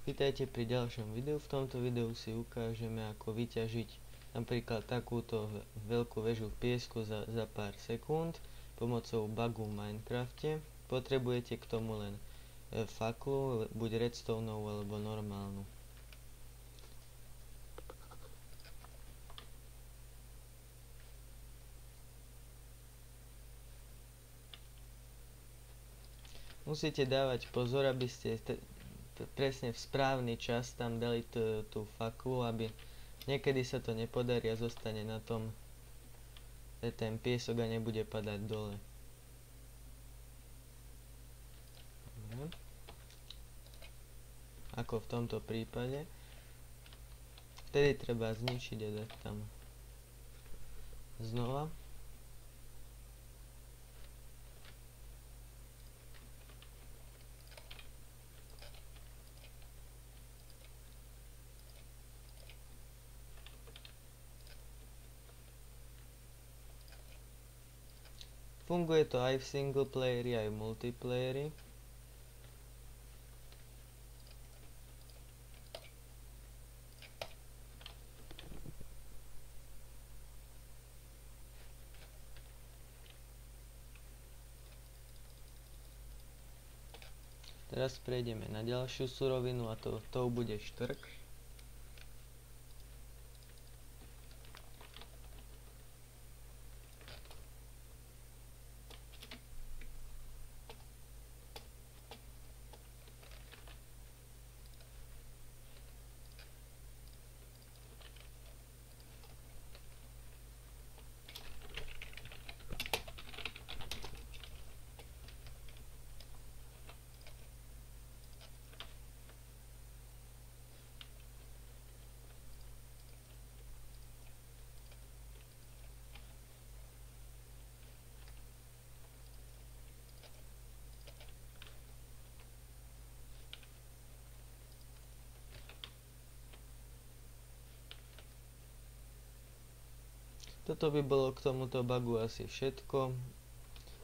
Vítajte pri ďalšom videu. V tomto videu si ukážeme, ako vyťažiť napríklad takúto veľkú väžu v piesku za pár sekúnd pomocou bugu v Minecrafte. Potrebujete k tomu len faklu, buď redstoneovú alebo normálnu. Musíte dávať pozor, aby ste presne v správny čas tam dali tú faklu, aby niekedy sa to nepodarí a zostane na tom ten piesok a nebude padať dole. Ako v tomto prípade. Vtedy treba zničiť a dať tam znova. Funguje to aj v single playeri, aj v multiplayeri. Teraz prejdeme na ďalšiu surovinu a tou bude štrk. Toto by bolo k tomuto bugu asi všetko.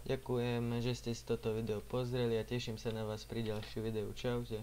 Ďakujem, že ste si toto video pozreli a teším sa na vás pri ďalšom videu. Čaute.